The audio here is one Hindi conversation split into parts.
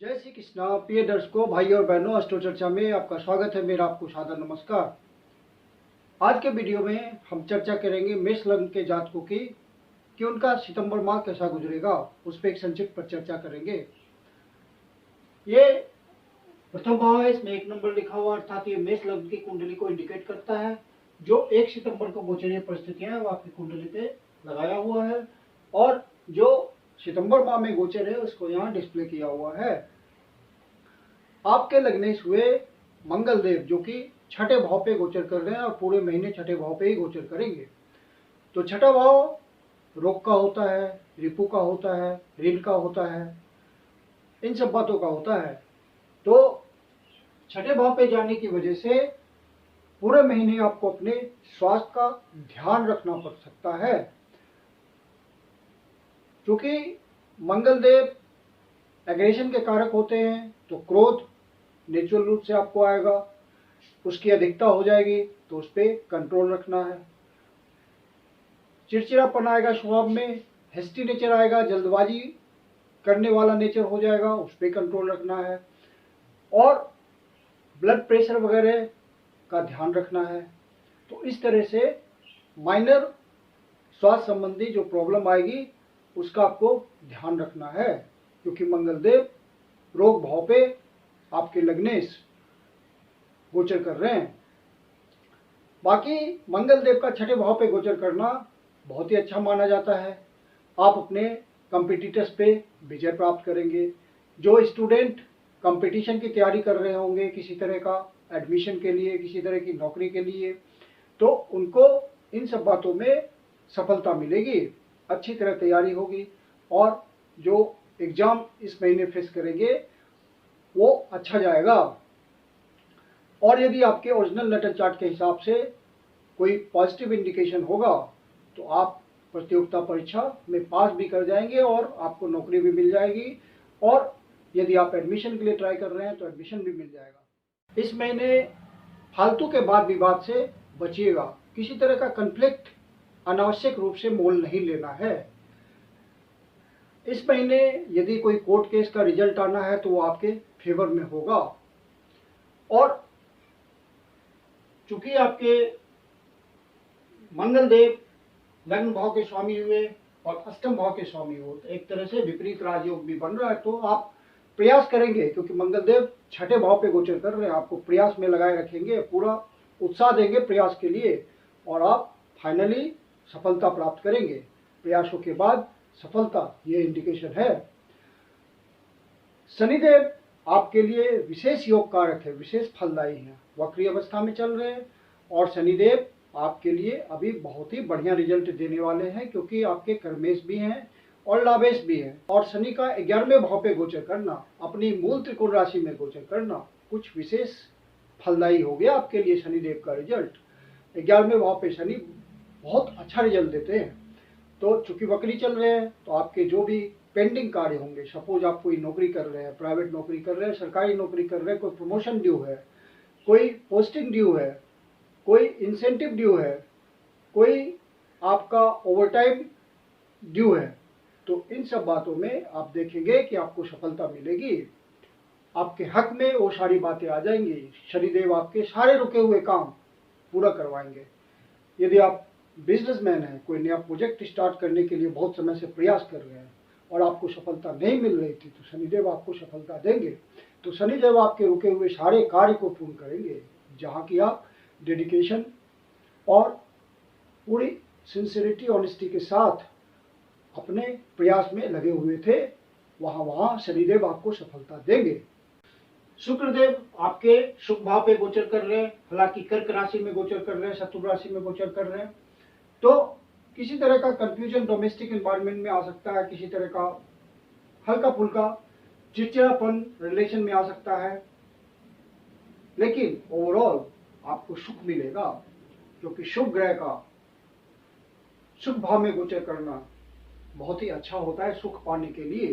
जय श्री कृष्णा। प्रिय दर्शकों, भाई और बहनों, अस्ट्रो चर्चा में आपका स्वागत है। मेरा आपको सादर नमस्कार। आज के वीडियो में हम चर्चा करेंगे मेष लग्न के जातकों की कि उनका सितंबर माह कैसा गुजरेगा, उस पर एक संक्षिप्त पर चर्चा करेंगे। ये प्रथम भाव है, इसमें 1 नंबर लिखा हुआ, अर्थात ये मेष लग्न की कुंडली को इंडिकेट करता है। जो 1 सितंबर को गोचरीय परिस्थितियां हैं वो आपकी कुंडली पे लगाया हुआ है और जो सितंबर माह में गोचर है उसको यहाँ डिस्प्ले किया हुआ है। आपके लग्नेश हुए मंगल देव जो कि छठे भाव पे गोचर कर रहे हैं और पूरे महीने छठे भाव पे ही गोचर करेंगे। तो छठा भाव रोग का होता है, रिपु का होता है, ऋण का होता है, इन सब बातों का होता है। तो छठे भाव पे जाने की वजह से पूरे महीने आपको अपने स्वास्थ्य का ध्यान रखना पड़ सकता है, क्योंकि मंगल देव एग्रेशन के कारक होते हैं। तो क्रोध नेचुरल रूप से आपको आएगा, उसकी अधिकता हो जाएगी तो उस पर कंट्रोल रखना है। चिड़चिड़ापन आएगा स्वभाव में, हेस्टी नेचर आएगा, जल्दबाजी करने वाला नेचर हो जाएगा, उस पर कंट्रोल रखना है। और ब्लड प्रेशर वगैरह का ध्यान रखना है। तो इस तरह से माइनर स्वास्थ्य संबंधी जो प्रॉब्लम आएगी उसका आपको ध्यान रखना है, क्योंकि मंगल देव रोग भाव पे आपके लग्नेश गोचर कर रहे हैं। बाकी मंगल देव का छठे भाव पे गोचर करना बहुत ही अच्छा माना जाता है। आप अपने कंपिटिटर्स पे विजय प्राप्त करेंगे। जो स्टूडेंट कंपटीशन की तैयारी कर रहे होंगे किसी तरह का एडमिशन के लिए, किसी तरह की नौकरी के लिए, तो उनको इन सब बातों में सफलता मिलेगी, अच्छी तरह तैयारी होगी और जो एग्जाम इस महीने फेस करेंगे वो अच्छा जाएगा। और यदि आपके ओरिजिनल नेटल चार्ट के हिसाब से कोई पॉजिटिव इंडिकेशन होगा तो आप प्रतियोगिता परीक्षा में पास भी कर जाएंगे और आपको नौकरी भी मिल जाएगी। और यदि आप एडमिशन के लिए ट्राई कर रहे हैं तो एडमिशन भी मिल जाएगा। इस महीने फालतू के वाद विवाद से बचिएगा। किसी तरह का कन्फ्लिक्ट अनावश्यक रूप से मोल नहीं लेना है। इस महीने यदि कोई कोर्ट केस का रिजल्ट आना है तो वो आपके फेवर में होगा। और चूंकि आपके मंगल देव लग्न भाव के स्वामी हुए और अष्टम भाव के स्वामी हो, तो एक तरह से विपरीत राजयोग भी बन रहा है। तो आप प्रयास करेंगे, क्योंकि मंगल देव छठे भाव पे गोचर कर रहे हैं, आपको प्रयास में लगाए रखेंगे, पूरा उत्साह देंगे प्रयास के लिए और आप फाइनली सफलता प्राप्त करेंगे। प्रयासों के बाद सफलता, ये इंडिकेशन है। शनिदेव आपके लिए विशेष योग कारक है, विशेष फलदायी है। वक्री अवस्था में चल रहे हैं और शनिदेव आपके लिए अभी बहुत ही बढ़िया रिजल्ट देने वाले हैं, क्योंकि आपके कर्मेश भी हैं और लाभेश भी हैं। और शनि का 11वें भाव पे गोचर करना, अपनी मूल त्रिकोण राशि में गोचर करना कुछ विशेष फलदायी हो गया आपके लिए। शनिदेव का रिजल्ट 11वें भाव पे शनि बहुत अच्छा रिजल्ट देते हैं। तो चूंकि वक्री चल रहे हैं तो आपके जो भी पेंडिंग कार्य होंगे, सपोज आप कोई नौकरी कर रहे हैं, प्राइवेट नौकरी कर रहे हैं, सरकारी नौकरी कर रहे हैं, कोई प्रमोशन ड्यू है, कोई पोस्टिंग ड्यू है, कोई इंसेंटिव ड्यू है, कोई आपका ओवरटाइम ड्यू है, तो इन सब बातों में आप देखेंगे कि आपको सफलता मिलेगी। आपके हक में वो सारी बातें आ जाएंगी। शनिदेव आपके सारे रुके हुए काम पूरा करवाएंगे। यदि आप बिजनेसमैन हैं, कोई नया प्रोजेक्ट स्टार्ट करने के लिए बहुत समय से प्रयास कर रहे हैं और आपको सफलता नहीं मिल रही थी, तो शनिदेव आपको सफलता देंगे। तो शनिदेव आपके रुके हुए सारे कार्य को पूर्ण करेंगे, जहाँ की आप डेडिकेशन और पूरी सिंसियरिटी ऑनेस्टी के साथ अपने प्रयास में लगे हुए थे, वहाँ शनिदेव आपको सफलता देंगे। शुक्रदेव आपके शुभ भाव पे गोचर कर रहे हैं, हालांकि कर्क राशि में गोचर कर रहे हैं, शत्रु राशि में गोचर कर रहे हैं। तो किसी तरह का कंफ्यूजन डोमेस्टिक एनवायरनमेंट में आ सकता है, किसी तरह का हल्का फुल्का चिड़चिड़ापन रिलेशन में आ सकता है, लेकिन ओवरऑल आपको सुख मिलेगा, क्योंकि शुभ ग्रह का शुभ भाव में गोचर करना बहुत ही अच्छा होता है सुख पाने के लिए।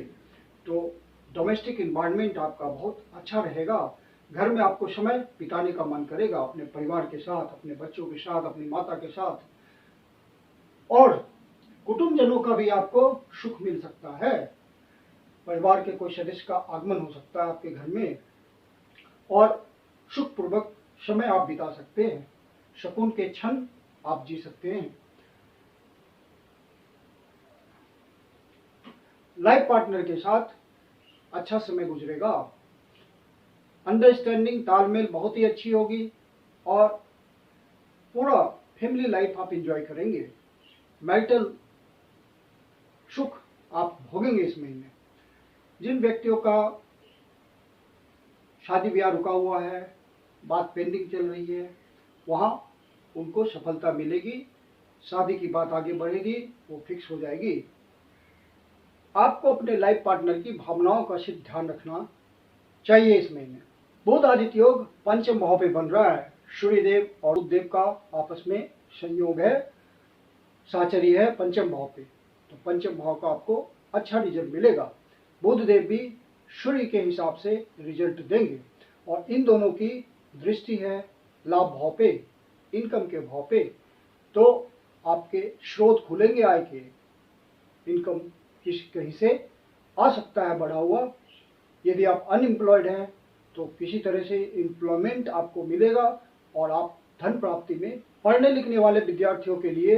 तो डोमेस्टिक एनवायरनमेंट आपका बहुत अच्छा रहेगा। घर में आपको समय बिताने का मन करेगा, अपने परिवार के साथ, अपने बच्चों के साथ, अपनी माता के साथ, और कुटुंबजनों का भी आपको सुख मिल सकता है। परिवार के कोई सदस्य का आगमन हो सकता है आपके घर में, और सुखपूर्वक समय आप बिता सकते हैं, सुकून के क्षण आप जी सकते हैं। लाइफ पार्टनर के साथ अच्छा समय गुजरेगा, अंडरस्टैंडिंग तालमेल बहुत ही अच्छी होगी और पूरा फैमिली लाइफ आप एंजॉय करेंगे। मैरिटल सुख आप भोगेंगे इस महीने। जिन व्यक्तियों का शादी ब्याह रुका हुआ है, बात पेंडिंग चल रही है, वहाँ उनको सफलता मिलेगी, शादी की बात आगे बढ़ेगी, वो फिक्स हो जाएगी। आपको अपने लाइफ पार्टनर की भावनाओं का सिर्फ ध्यान रखना चाहिए इस महीने। बुध आदित्य योग पंचम भाव पे बन रहा है, सूर्यदेव और बुध देव का आपस में संयोग है, साचरी है पंचम भाव पे, तो पंचम भाव का आपको अच्छा रिजल्ट मिलेगा। बुध देव भी सूर्य के हिसाब से रिजल्ट देंगे और इन दोनों की दृष्टि है लाभ भाव पे, इनकम के भाव पे, तो आपके स्रोत खुलेंगे आय के, इनकम कहीं से आ सकता है बढ़ा हुआ। यदि आप अनएम्प्लॉयड हैं तो किसी तरह से एम्प्लॉयमेंट आपको मिलेगा और आप धन प्राप्ति में, पढ़ने लिखने वाले विद्यार्थियों के लिए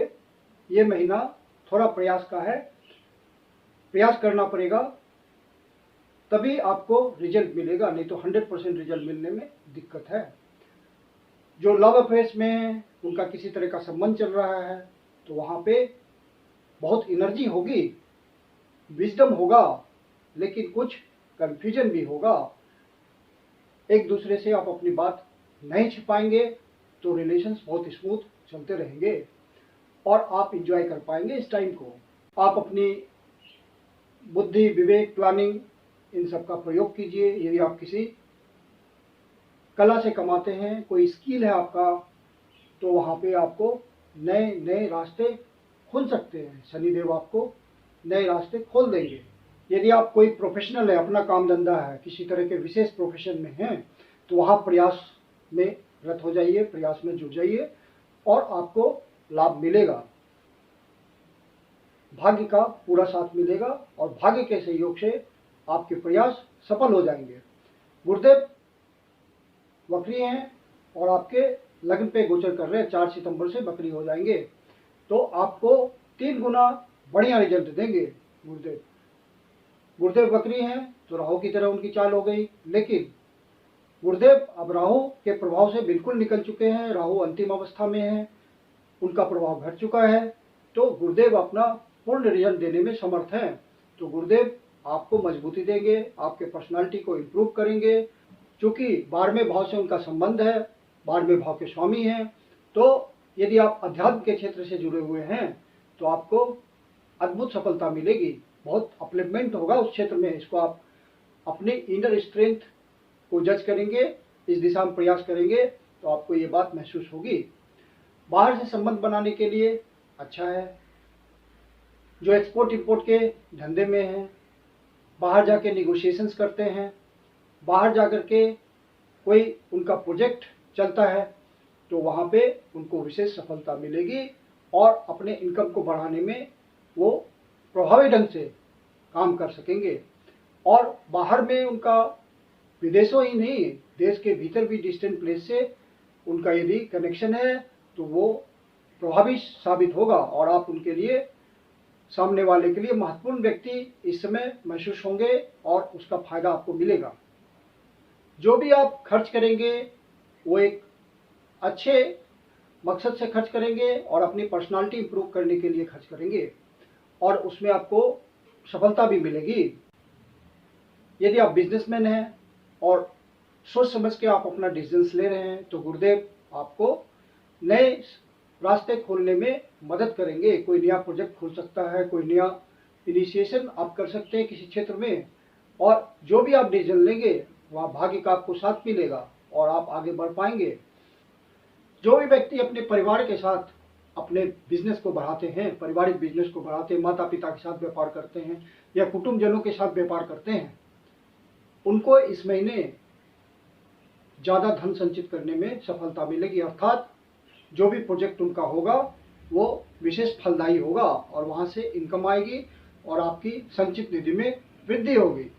ये महीना थोड़ा प्रयास का है, प्रयास करना पड़ेगा तभी आपको रिजल्ट मिलेगा, नहीं तो 100% रिजल्ट मिलने में दिक्कत है। जो लव अफेयर्स में उनका किसी तरह का संबंध चल रहा है तो वहाँ पे बहुत एनर्जी होगी, विजडम होगा, लेकिन कुछ कंफ्यूजन भी होगा। एक दूसरे से आप अपनी बात नहीं छिपाएंगे तो रिलेशंस बहुत स्मूथ चलते रहेंगे और आप इंजॉय कर पाएंगे इस टाइम को। आप अपनी बुद्धि, विवेक, प्लानिंग इन सब का प्रयोग कीजिए। यदि आप किसी कला से कमाते हैं, कोई स्किल है आपका, तो वहाँ पे आपको नए नए रास्ते खुल सकते हैं, शनिदेव आपको नए रास्ते खोल देंगे। यदि आप कोई प्रोफेशनल है, अपना काम धंधा है, किसी तरह के विशेष प्रोफेशन में हैं, तो वहाँ प्रयास में रत हो जाइए, प्रयास में जुट जाइए और आपको लाभ मिलेगा, भाग्य का पूरा साथ मिलेगा और भाग्य के सहयोग से आपके प्रयास सफल हो जाएंगे। गुरुदेव वक्री हैं और आपके लग्न पे गोचर कर रहे हैं, 4 सितंबर से वक्री हो जाएंगे, तो आपको 3 गुना बढ़िया रिजल्ट देंगे गुरुदेव। गुरुदेव वक्री हैं तो राहु की तरह उनकी चाल हो गई, लेकिन गुरुदेव अब राहु के प्रभाव से बिल्कुल निकल चुके हैं, राहु अंतिम अवस्था में है, उनका प्रभाव घट चुका है, तो गुरुदेव अपना पूर्ण रिजल्ट देने में समर्थ हैं। तो गुरुदेव आपको मजबूती देंगे, आपके पर्सनालिटी को इम्प्रूव करेंगे, क्योंकि 12वें भाव से उनका संबंध है, 12वें भाव के स्वामी हैं। तो यदि आप अध्यात्म के क्षेत्र से जुड़े हुए हैं तो आपको अद्भुत सफलता मिलेगी, बहुत अपलिफ्टमेंट होगा उस क्षेत्र में। इसको आप अपने इनर स्ट्रेंथ को जज करेंगे, इस दिशा में प्रयास करेंगे तो आपको ये बात महसूस होगी। बाहर से संबंध बनाने के लिए अच्छा है। जो एक्सपोर्ट इंपोर्ट के धंधे में हैं, बाहर जाके निगोशिएशंस करते हैं, बाहर जाकर के कोई उनका प्रोजेक्ट चलता है, तो वहाँ पे उनको विशेष सफलता मिलेगी और अपने इनकम को बढ़ाने में वो प्रभावी ढंग से काम कर सकेंगे। और बाहर में उनका विदेशों ही नहीं, देश के भीतर भी डिस्टेंट प्लेस से उनका यदि कनेक्शन है तो वो प्रभावी साबित होगा और आप उनके लिए, सामने वाले के लिए महत्वपूर्ण व्यक्ति इस समय महसूस होंगे और उसका फायदा आपको मिलेगा। जो भी आप खर्च करेंगे वो एक अच्छे मकसद से खर्च करेंगे और अपनी पर्सनालिटी इंप्रूव करने के लिए खर्च करेंगे और उसमें आपको सफलता भी मिलेगी। यदि आप बिजनेसमैन हैं और सोच समझ के आप अपना डिसीजंस ले रहे हैं तो गुरुदेव आपको नए रास्ते खोलने में मदद करेंगे। कोई नया प्रोजेक्ट खुल सकता है, कोई नया इनिशिएशन आप कर सकते हैं किसी क्षेत्र में, और जो भी आप डिसीजन लेंगे वहाँ भाग्य का आपको साथ मिलेगा और आप आगे बढ़ पाएंगे। जो भी व्यक्ति अपने परिवार के साथ अपने बिजनेस को बढ़ाते हैं, पारिवारिक बिजनेस को बढ़ाते हैं, माता पिता के साथ व्यापार करते हैं या कुटुंबजनों के साथ व्यापार करते हैं, उनको इस महीने ज़्यादा धन संचित करने में सफलता मिलेगी। अर्थात जो भी प्रोजेक्ट उनका होगा वो विशेष फलदायी होगा और वहाँ से इनकम आएगी और आपकी संचित निधि में वृद्धि होगी।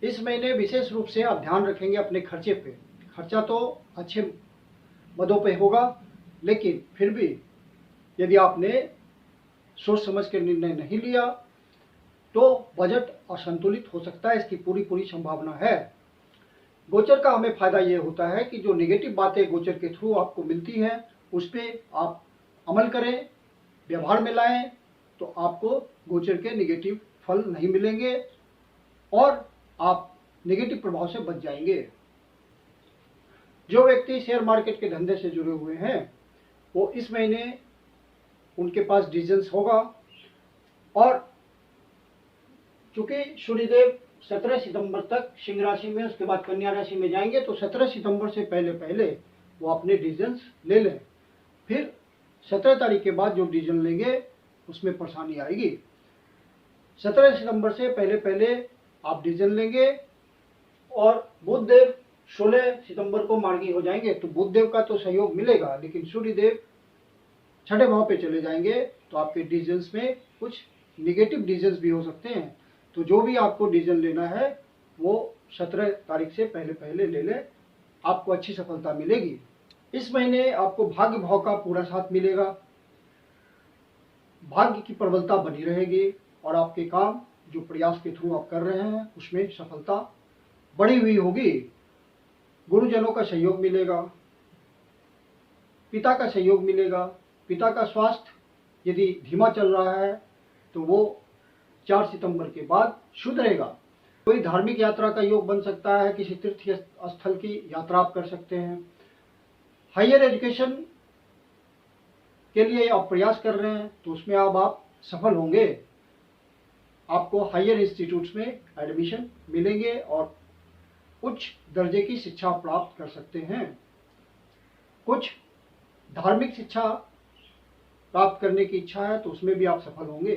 इस महीने विशेष रूप से आप ध्यान रखेंगे अपने खर्चे पे। खर्चा तो अच्छे मदों पे होगा, लेकिन फिर भी यदि आपने सोच समझ के निर्णय नहीं लिया तो बजट असंतुलित हो सकता है, इसकी पूरी संभावना है। गोचर का हमें फायदा ये होता है कि जो नेगेटिव बातें गोचर के थ्रू आपको मिलती हैं उस पर आप अमल करें, व्यवहार में लाएं, तो आपको गोचर के नेगेटिव फल नहीं मिलेंगे और आप नेगेटिव प्रभाव से बच जाएंगे। जो व्यक्ति शेयर मार्केट के धंधे से जुड़े हुए हैं वो इस महीने उनके पास डिसीजंस होगा, और चूंकि सूर्यदेव 17 सितंबर तक सिंह राशि में, उसके बाद कन्या राशि में जाएंगे, तो 17 सितंबर से पहले वो अपने डिसीजंस ले लें। फिर 17 तारीख के बाद जो डिसीजन लेंगे उसमें परेशानी आएगी। 17 सितंबर से पहले आप डिसीजन लेंगे, और बुध देव 16 सितंबर को मार्गी हो जाएंगे, तो बुध देव का तो सहयोग मिलेगा, लेकिन सूर्यदेव 6ठे भाव पे चले जाएंगे, तो आपके डिसीजंस में कुछ निगेटिव डिसीजंस भी हो सकते हैं। तो जो भी आपको डिसीजन लेना है वो 17 तारीख से पहले ले लें, आपको अच्छी सफलता मिलेगी। इस महीने आपको भाग्य भाव का पूरा साथ मिलेगा, भाग्य की प्रबलता बनी रहेगी, और आपके काम जो प्रयास के थ्रू आप कर रहे हैं उसमें सफलता बढ़ी हुई होगी। गुरुजनों का सहयोग मिलेगा, पिता का सहयोग मिलेगा। पिता का स्वास्थ्य यदि धीमा चल रहा है तो वो 4 सितंबर के बाद सुधरेगा। कोई धार्मिक यात्रा का योग बन सकता है, किसी तीर्थ स्थल की यात्रा आप कर सकते हैं। हायर एजुकेशन के लिए आप प्रयास कर रहे हैं तो उसमें अब आप सफल होंगे। आपको हायर इंस्टीट्यूट्स में एडमिशन मिलेंगे और उच्च दर्जे की शिक्षा प्राप्त कर सकते हैं। कुछ धार्मिक शिक्षा प्राप्त करने की इच्छा है तो उसमें भी आप सफल होंगे।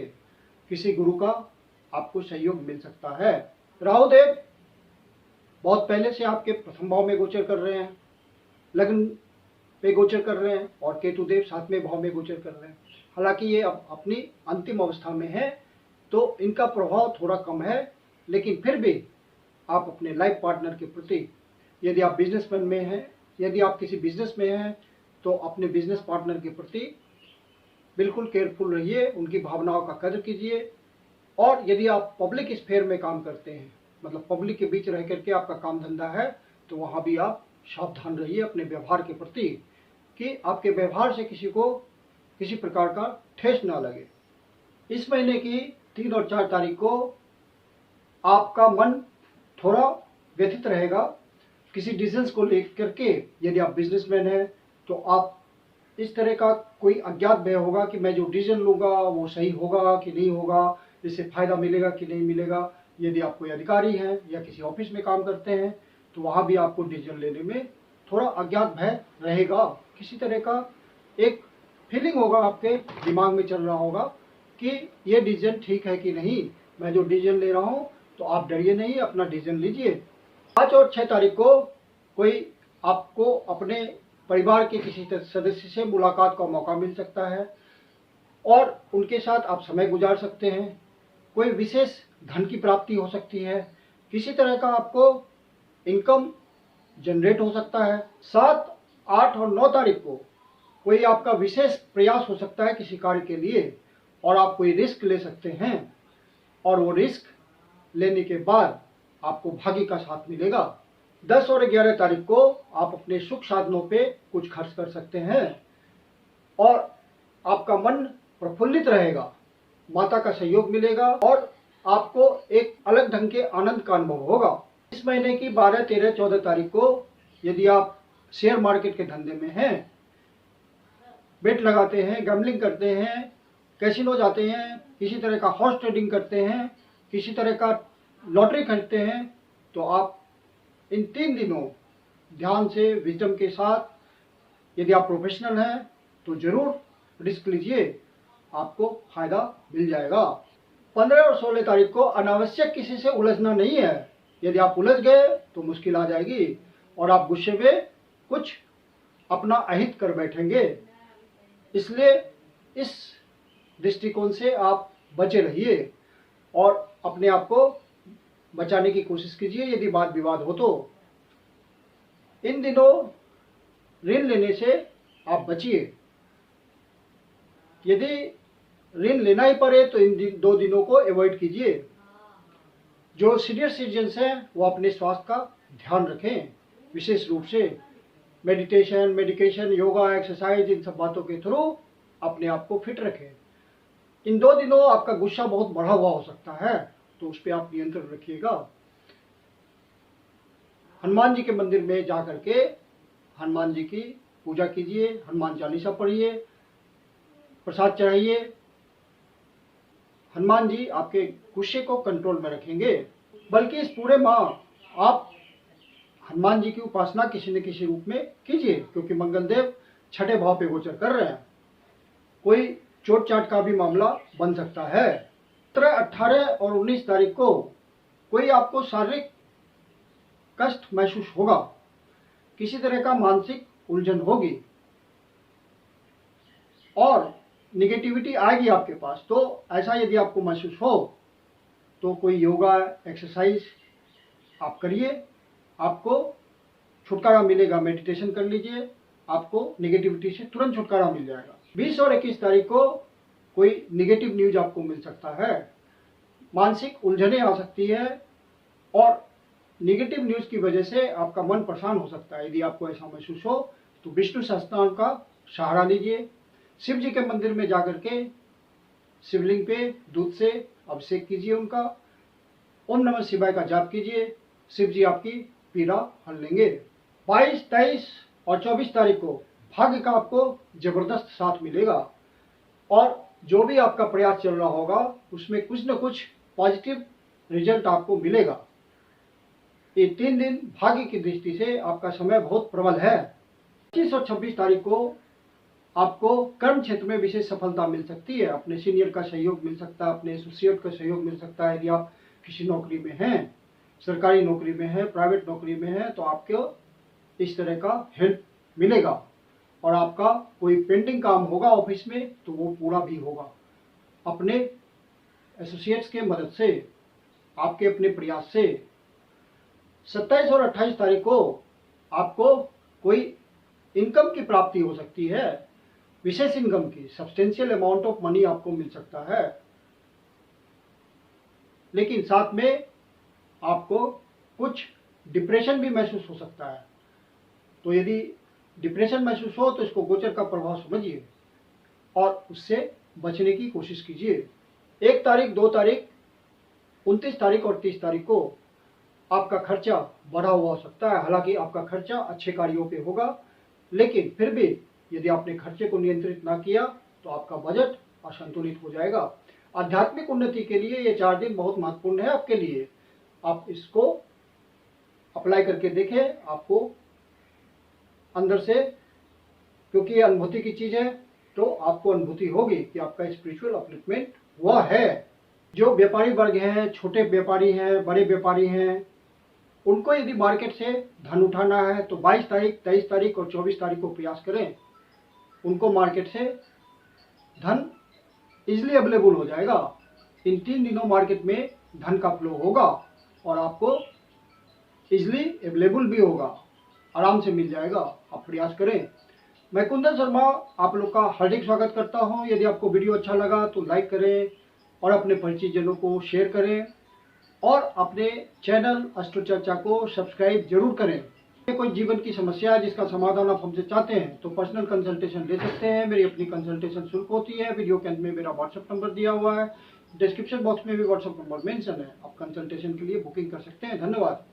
किसी गुरु का आपको सहयोग मिल सकता है। राहु देव बहुत पहले से आपके प्रथम भाव में गोचर कर रहे हैं, लग्न पे गोचर कर रहे हैं, और केतु देव 7वें भाव में गोचर कर रहे हैं। हालांकि ये अब अपनी अंतिम अवस्था में है तो इनका प्रभाव थोड़ा कम है, लेकिन फिर भी आप अपने लाइफ पार्टनर के प्रति, यदि आप बिजनेसमैन में हैं, यदि आप किसी बिजनेस में हैं, तो अपने बिजनेस पार्टनर के प्रति बिल्कुल केयरफुल रहिए, उनकी भावनाओं का कदर कीजिए। और यदि आप पब्लिक स्फेयर में काम करते हैं, मतलब पब्लिक के बीच रह करके आपका काम धंधा है, तो वहाँ भी आप सावधान रहिए अपने व्यवहार के प्रति, कि आपके व्यवहार से किसी को किसी प्रकार का ठेस ना लगे। इस महीने की 3 और 4 तारीख को आपका मन थोड़ा व्यथित रहेगा किसी डिसीजंस को लेकर के। यदि आप बिजनेसमैन हैं तो आप इस तरह का कोई अज्ञात भय होगा कि मैं जो डिसीजन लूँगा वो सही होगा कि नहीं होगा, इससे फ़ायदा मिलेगा कि नहीं मिलेगा। यदि आप कोई अधिकारी हैं या किसी ऑफिस में काम करते हैं तो वहाँ भी आपको डिसीजन लेने में थोड़ा अज्ञात भय रहेगा। किसी तरह का एक फीलिंग होगा, आपके दिमाग में चल रहा होगा कि ये डिसीजन ठीक है कि नहीं, मैं जो डिसीजन ले रहा हूँ। तो आप डरिए नहीं, अपना डिसीजन लीजिए। 5 और 6 तारीख को कोई आपको अपने परिवार के किसी सदस्य से मुलाकात का मौका मिल सकता है और उनके साथ आप समय गुजार सकते हैं। कोई विशेष धन की प्राप्ति हो सकती है, किसी तरह का आपको इनकम जनरेट हो सकता है। 7, 8 और 9 तारीख को कोई आपका विशेष प्रयास हो सकता है किसी कार्य के लिए, और आप कोई रिस्क ले सकते हैं, और वो रिस्क लेने के बाद आपको भाग्य का साथ मिलेगा। 10 और 11 तारीख को आप अपने सुख साधनों पे कुछ खर्च कर सकते हैं और आपका मन प्रफुल्लित रहेगा, माता का सहयोग मिलेगा और आपको एक अलग ढंग के आनंद का अनुभव होगा। इस महीने की 12, 13, 14 तारीख को यदि आप शेयर मार्केट के धंधे में हैं, बेट लगाते हैं, गैम्बलिंग करते हैं, कैसीनो जाते हैं, किसी तरह का हॉर्स ट्रेडिंग करते हैं, किसी तरह का लॉटरी खरीदते हैं, तो आप इन 3 दिनों ध्यान से विजडम के साथ, यदि आप प्रोफेशनल हैं तो जरूर रिस्क लीजिए, आपको फायदा मिल जाएगा। 15 और 16 तारीख को अनावश्यक किसी से उलझना नहीं है। यदि आप उलझ गए तो मुश्किल आ जाएगी और आप गुस्से में कुछ अपना अहित कर बैठेंगे। इसलिए इस दृष्टिकोण से आप बचे रहिए और अपने आप को बचाने की कोशिश कीजिए यदि वाद विवाद हो तो। इन दिनों ऋण लेने से आप बचिए। यदि ऋण लेना ही पड़े तो इन 2 दिनों को अवॉइड कीजिए। जो सीनियर सिटीजन्स हैं वो अपने स्वास्थ्य का ध्यान रखें, विशेष रूप से मेडिकेशन, योगा, एक्सरसाइज, इन सब बातों के थ्रू अपने आप को फिट रखें। इन 2 दिनों आपका गुस्सा बहुत बढ़ा हुआ हो सकता है, तो उस पर आप नियंत्रण रखिएगा। हनुमान जी के मंदिर में जा करके हनुमान जी की पूजा कीजिए, हनुमान चालीसा पढ़िए, प्रसाद चढ़ाइए। हनुमान जी आपके गुस्से को कंट्रोल में रखेंगे। बल्कि इस पूरे माह आप हनुमान जी की उपासना किसी न किसी रूप में कीजिए, क्योंकि मंगलदेव छठे भाव पे गोचर कर रहे हैं। कोई चोट चाट का भी मामला बन सकता है। 17, 18 और 19 तारीख को कोई आपको शारीरिक कष्ट महसूस होगा, किसी तरह का मानसिक उलझन होगी और निगेटिविटी आएगी आपके पास। तो ऐसा यदि आपको महसूस हो तो कोई योगा, एक्सरसाइज आप करिए, आपको छुटकारा मिलेगा। मेडिटेशन कर लीजिए, आपको निगेटिविटी से तुरंत छुटकारा मिल जाएगा। 20 और 21 तारीख को कोई निगेटिव न्यूज आपको मिल सकता है, मानसिक उलझनें आ सकती है और निगेटिव न्यूज की वजह से आपका मन परेशान हो सकता है। यदि आपको ऐसा महसूस हो तो विष्णु सहस्त्रनाम का सहारा लीजिए। शिव जी के मंदिर में जाकर के शिवलिंग पे दूध से अभिषेक कीजिए उनका। ओम नमः शिवाय का जाप कीजिए, शिव जी आपकी पीड़ा हल लेंगे। 22, 23 और 24 तारीख को भाग्य का आपको जबरदस्त साथ मिलेगा और जो भी आपका प्रयास चल रहा होगा उसमें कुछ न कुछ पॉजिटिव रिजल्ट आपको मिलेगा। ये 3 दिन भाग्य की दृष्टि से आपका समय बहुत प्रबल है। 25 और 26 तारीख को आपको कर्म क्षेत्र में विशेष सफलता मिल सकती है। अपने सीनियर का सहयोग मिल सकता है, अपने एसोसिएट का सहयोग मिल सकता है। यदि आप किसी नौकरी में हैं, सरकारी नौकरी में है, प्राइवेट नौकरी में है, तो आपको इस तरह का हेल्प मिलेगा और आपका कोई पेंडिंग काम होगा ऑफिस में तो वो पूरा भी होगा अपने एसोसिएट्स के मदद से, आपके अपने प्रयास से। 27 और 28 तारीख को आपको कोई इनकम की प्राप्ति हो सकती है, विशेष इनकम की, सब्सटेंशियल अमाउंट ऑफ मनी आपको मिल सकता है। लेकिन साथ में आपको कुछ डिप्रेशन भी महसूस हो सकता है। तो यदि डिप्रेशन महसूस हो तो इसको गोचर का प्रभाव समझिए और उससे बचने की कोशिश कीजिए। 1 तारीख, 2 तारीख, 29 तारीख और 30 तारीख को आपका खर्चा बढ़ा हुआ हो सकता है। हालांकि आपका खर्चा अच्छे कार्यों पे होगा, लेकिन फिर भी यदि आपने खर्चे को नियंत्रित ना किया तो आपका बजट असंतुलित हो जाएगा। आध्यात्मिक उन्नति के लिए ये 4 दिन बहुत महत्वपूर्ण है आपके लिए। आप इसको अप्लाई करके देखें, आपको अंदर से, क्योंकि ये अनुभूति की चीज़ है, तो आपको अनुभूति होगी कि आपका स्पिरिचुअल अपलिफ्टमेंट हुआ है। जो व्यापारी वर्ग हैं, छोटे व्यापारी हैं, बड़े व्यापारी हैं, उनको यदि मार्केट से धन उठाना है तो 22 तारीख, 23 तारीख और 24 तारीख को प्रयास करें। उनको मार्केट से धन इजीली अवेलेबल हो जाएगा। इन 3 दिनों मार्केट में धन का फ्लो होगा और आपको इजीली अवेलेबल भी होगा, आराम से मिल जाएगा। आप प्रयास करें। मैं कुंदन शर्मा आप लोग का हार्दिक स्वागत करता हूं। यदि आपको वीडियो अच्छा लगा तो लाइक करें और अपने परिचितजनों को शेयर करें और अपने चैनल अस्ट्रो चर्चा को सब्सक्राइब जरूर करें। कोई जीवन की समस्या है जिसका समाधान आप हमसे चाहते हैं तो पर्सनल कंसल्टेशन ले सकते हैं। मेरी अपनी कंसल्टेशन शुल्क होती है। वीडियो के अंत में मेरा व्हाट्सएप नंबर दिया हुआ है, डिस्क्रिप्शन बॉक्स में भी व्हाट्सएप नंबर मेंशन है। आप कंसल्टेशन के लिए बुकिंग कर सकते हैं। धन्यवाद।